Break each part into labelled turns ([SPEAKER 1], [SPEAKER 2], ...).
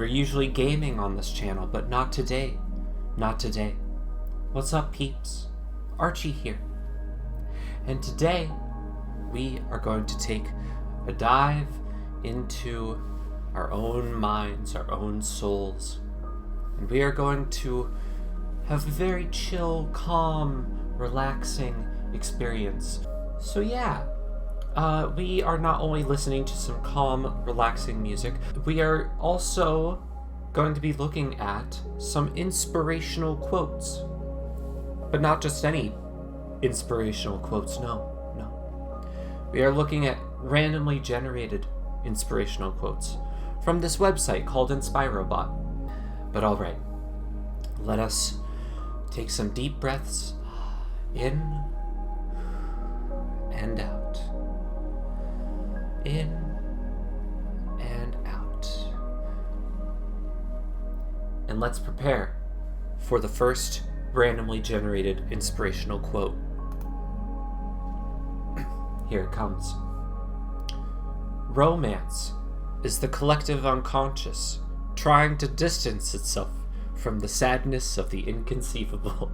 [SPEAKER 1] We're usually gaming on this channel, but not today. Not today. What's up, peeps? Archie here. And today, we are going to take a dive into our own minds, our own souls. And we are going to have a very chill, calm, relaxing experience. So yeah, we are not only listening to some calm, relaxing music, we are also going to be looking at some inspirational quotes. But not just any inspirational quotes, no. We are looking at randomly generated inspirational quotes from this website called Inspirobot. But alright, let us take some deep breaths in and out. In and out. And let's prepare for the first randomly generated inspirational quote. Here it comes. Romance is the collective unconscious trying to distance itself from the sadness of the inconceivable.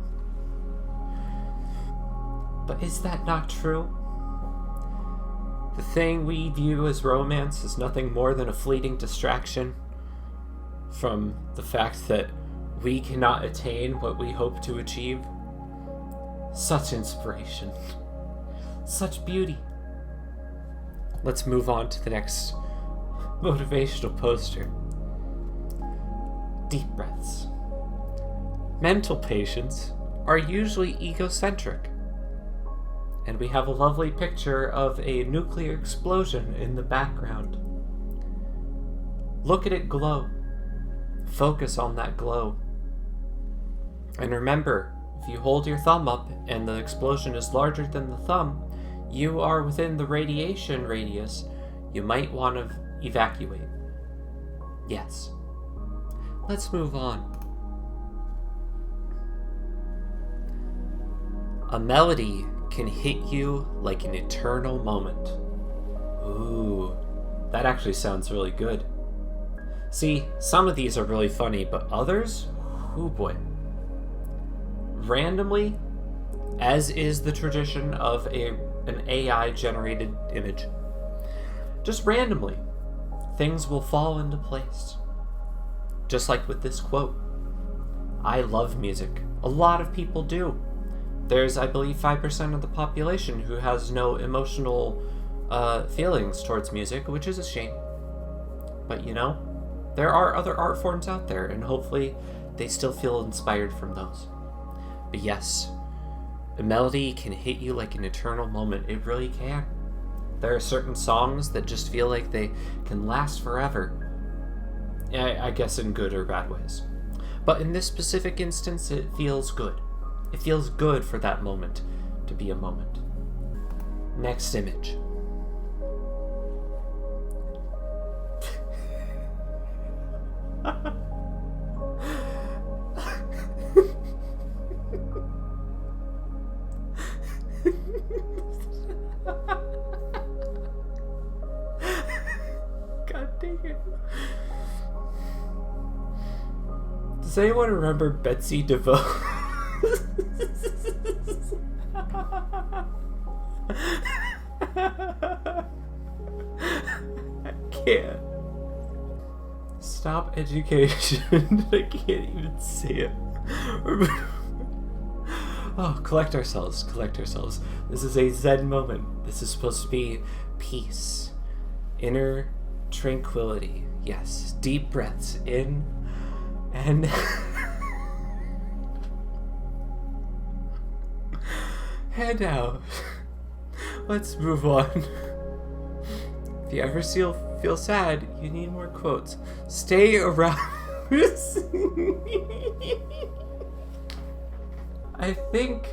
[SPEAKER 1] But is that not true? The thing we view as romance is nothing more than a fleeting distraction from the fact that we cannot attain what we hope to achieve. Such inspiration. Such beauty. Let's move on to the next motivational poster. Deep breaths. Mental patients are usually egocentric. And we have a lovely picture of a nuclear explosion in the background. Look at it glow. Focus on that glow. And remember, if you hold your thumb up and the explosion is larger than the thumb, you are within the radiation radius. You might want to evacuate. Yes. Let's move on. A melody can hit you like an eternal moment. Ooh, that actually sounds really good. See, some of these are really funny, but others, oh boy. Randomly, as is the tradition of an AI-generated image, just randomly, things will fall into place. Just like with this quote. I love music. A lot of people do. There's, I believe, 5% of the population who has no emotional feelings towards music, which is a shame. But you know, there are other art forms out there, and hopefully they still feel inspired from those. But yes, a melody can hit you like an eternal moment. It really can. There are certain songs that just feel like they can last forever. I guess in good or bad ways. But in this specific instance, it feels good. It feels good for that moment to be a moment. Next image. God dang it. Does anyone remember Betsy DeVoe? I can't. Stop education. I can't even say it. Oh, collect ourselves. This is a Zen moment. This is supposed to be peace. Inner tranquility. Yes. Deep breaths in and and out. Let's move on. If you ever feel sad, you need more quotes. Stay around. I think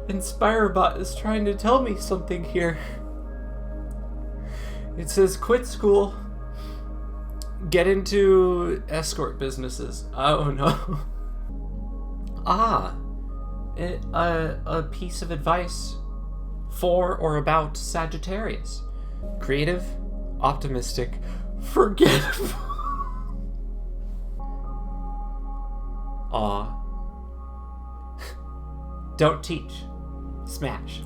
[SPEAKER 1] Inspirobot is trying to tell me something here. It says quit school, get into escort businesses. Oh no. A piece of advice for or about Sagittarius. Creative, optimistic, forgetful. Aw. Don't teach. Smash.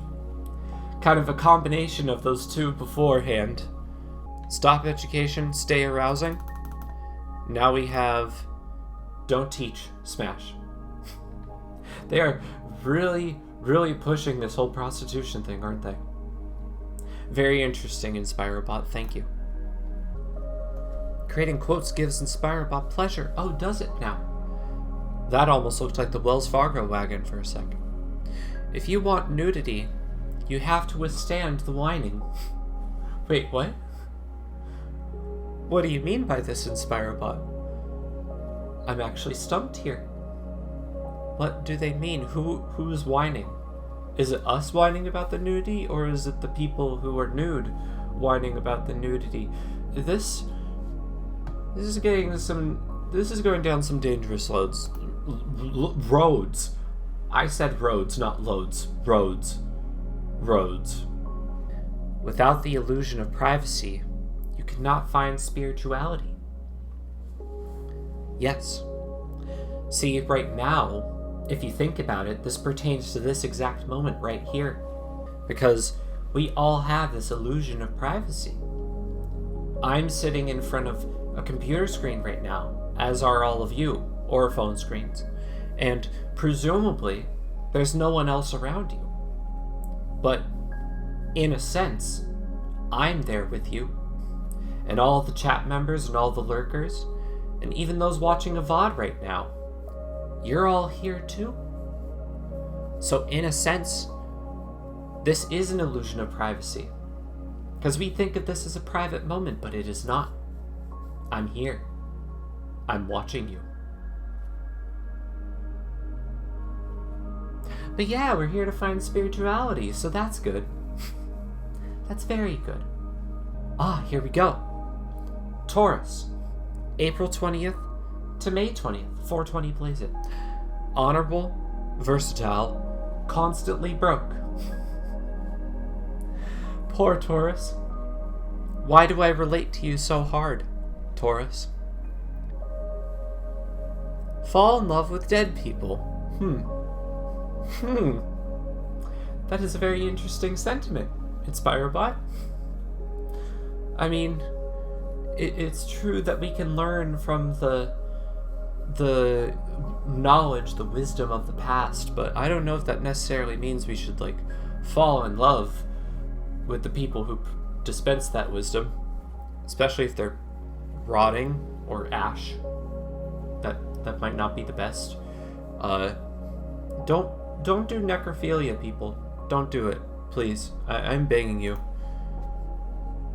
[SPEAKER 1] Kind of a combination of those two beforehand. Stop education, stay arousing. Now we have don't teach, smash. They are really, really pushing this whole prostitution thing, aren't they? Very interesting, Inspirobot, thank you. Creating quotes gives Inspirobot pleasure. Oh, does it now? That almost looked like the Wells Fargo wagon for a second. If you want nudity, you have to withstand the whining. Wait, what? What do you mean by this, Inspirobot? I'm actually stumped here. What do they mean? Who's whining? Is it us whining about the nudity, or is it the people who are nude whining about the nudity? This is going down some dangerous roads. I said roads, not loads. Roads. Without the illusion of privacy, you cannot find spirituality. Yes. See, right now, if you think about it, this pertains to this exact moment right here. Because we all have this illusion of privacy. I'm sitting in front of a computer screen right now, as are all of you, or phone screens. And presumably, there's no one else around you. But, in a sense, I'm there with you. And all the chat members and all the lurkers, and even those watching a VOD right now, you're all here too. So in a sense, this is an illusion of privacy. Because we think of this as a private moment, but it is not. I'm here. I'm watching you. But yeah, we're here to find spirituality, so that's good. That's very good. Here we go. Taurus. April 20th to May 20th. 420 plays it. Honorable, versatile, constantly broke. Poor Taurus. Why do I relate to you so hard, Taurus? Fall in love with dead people. That is a very interesting sentiment, Inspirobot. I mean, it's true that we can learn from the knowledge, the wisdom of the past, but I don't know if that necessarily means we should, fall in love with the people who dispense that wisdom, especially if they're rotting or ash. That might not be the best. Don't do necrophilia, people. Don't do it, please. I'm begging you.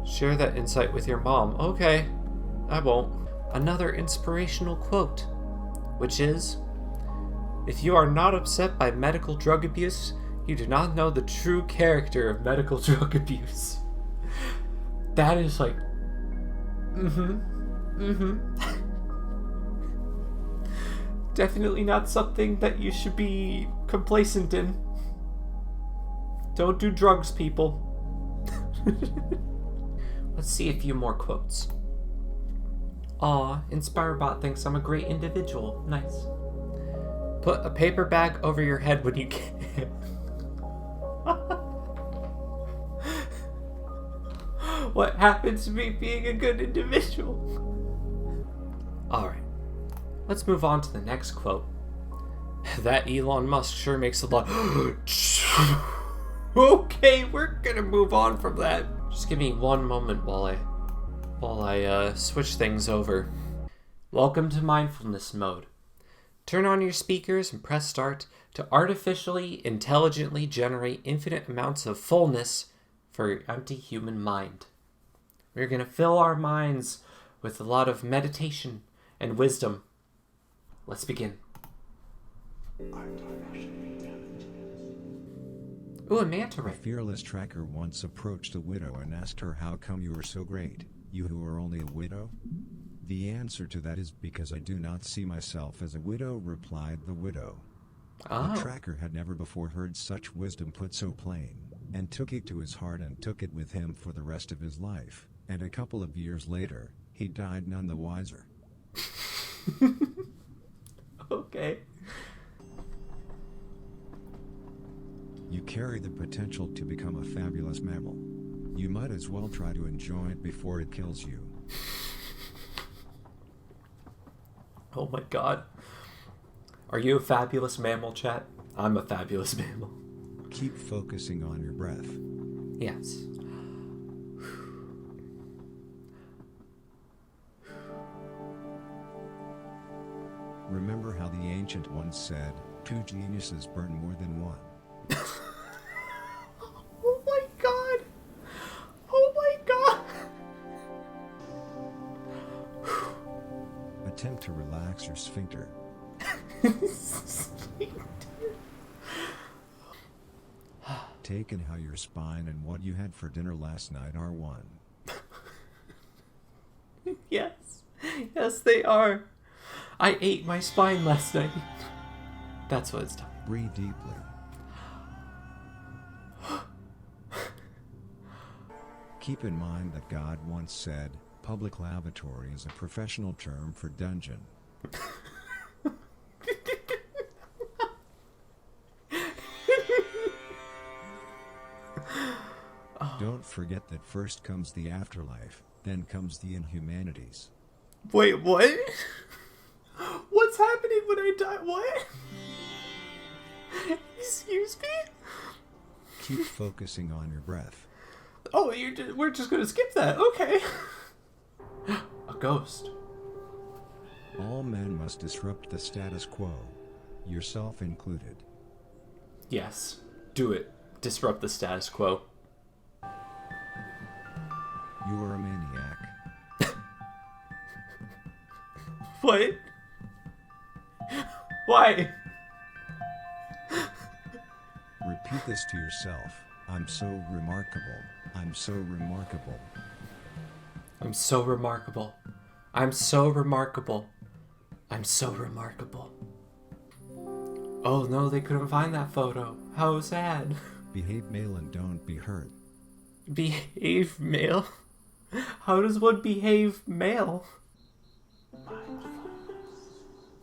[SPEAKER 1] Share that insight with your mom. Okay, I won't. Another inspirational quote, which is, if you are not upset by medical drug abuse, you do not know the true character of medical drug abuse. That is definitely not something that you should be complacent in. Don't do drugs, people. Let's see a few more quotes. Aw, Inspirobot thinks I'm a great individual. Nice. Put a paper bag over your head when you can. What happens to me being a good individual? Alright. Let's move on to the next quote. That Elon Musk sure makes a lot. Okay, we're gonna move on from that. Just give me one moment while I switch things over. Welcome to mindfulness mode. Turn on your speakers and press start to artificially, intelligently generate infinite amounts of fullness for your empty human mind. We're going to fill our minds with a lot of meditation and wisdom. Let's begin. Ooh, a manta ray.
[SPEAKER 2] A fearless tracker once approached a widow and asked her, how come you are so great, you who are only a widow? The answer to that is because I do not see myself as a widow, replied the widow.
[SPEAKER 1] Oh.
[SPEAKER 2] The tracker had never before heard such wisdom put so plain, and took it to his heart and took it with him for the rest of his life, and a couple of years later, he died none the wiser.
[SPEAKER 1] Okay.
[SPEAKER 2] fabulous mammal. You might as well try to enjoy it before it kills you.
[SPEAKER 1] Oh my god. Are you a fabulous mammal, chat? I'm a fabulous mammal.
[SPEAKER 2] Keep focusing on your breath.
[SPEAKER 1] Yes.
[SPEAKER 2] Remember how the ancient ones said, 2 geniuses burn more than one.
[SPEAKER 1] Oh my god. Oh my god.
[SPEAKER 2] Attempt to relax your sphincter. Take in how your spine and what you had for dinner last night are one.
[SPEAKER 1] Yes. Yes, they are. I ate my spine last night. That's what it's done.
[SPEAKER 2] Breathe deeply. Keep in mind that God once said, public lavatory is a professional term for dungeon. Don't forget that first comes the afterlife, then comes the inhumanities.
[SPEAKER 1] Wait, what? What's happening when I die? What? Excuse me?
[SPEAKER 2] Keep focusing on your breath.
[SPEAKER 1] Oh, we're just gonna skip that. Okay. A ghost.
[SPEAKER 2] All men must disrupt the status quo, yourself included.
[SPEAKER 1] Yes. Do it. Disrupt the status quo.
[SPEAKER 2] You are a maniac.
[SPEAKER 1] What? Why?
[SPEAKER 2] Repeat this to yourself. I'm so remarkable. I'm so remarkable.
[SPEAKER 1] I'm so remarkable. I'm so remarkable. I'm so remarkable. Oh no, they couldn't find that photo. How sad.
[SPEAKER 2] Behave male and don't be hurt.
[SPEAKER 1] Behave male? How does one behave male?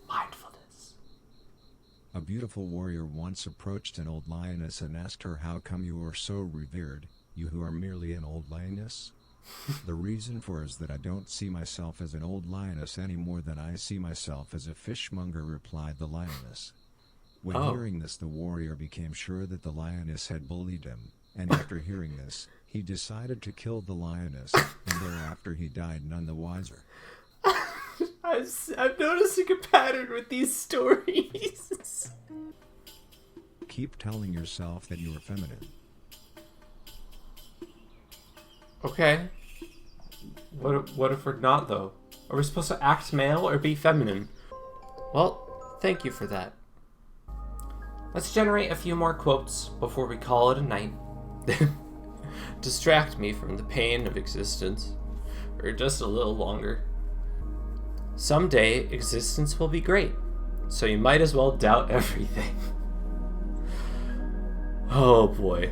[SPEAKER 1] Mindfulness.
[SPEAKER 2] A beautiful warrior once approached an old lioness and asked her, how come you are so revered, you who are merely an old lioness? The reason for is that I don't see myself as an old lioness any more than I see myself as a fishmonger, replied the lioness. When hearing this, the warrior became sure that the lioness had bullied him, and after hearing this, he decided to kill the lioness, and thereafter he died none the wiser.
[SPEAKER 1] I'm noticing a pattern with these stories.
[SPEAKER 2] Keep telling yourself that you are feminine.
[SPEAKER 1] Okay. What if we're not, though? Are we supposed to act male or be feminine? Well, thank you for that. Let's generate a few more quotes before we call it a night. Distract me from the pain of existence for just a little longer. Someday, existence will be great, so you might as well doubt everything. Oh boy.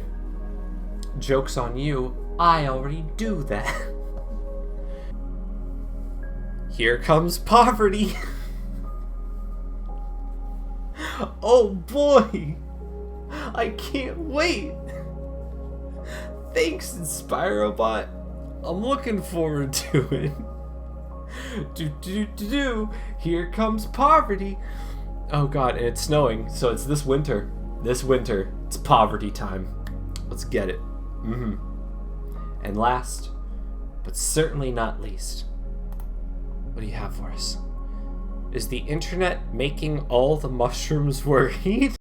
[SPEAKER 1] Joke's on you, I already do that. Here comes poverty. Oh boy. I can't wait. Thanks, Inspirobot. I'm looking forward to it. Here comes poverty. Oh god, and it's snowing, so it's this winter. This winter, it's poverty time. Let's get it. And last, but certainly not least, what do you have for us? Is the internet making all the mushrooms worried?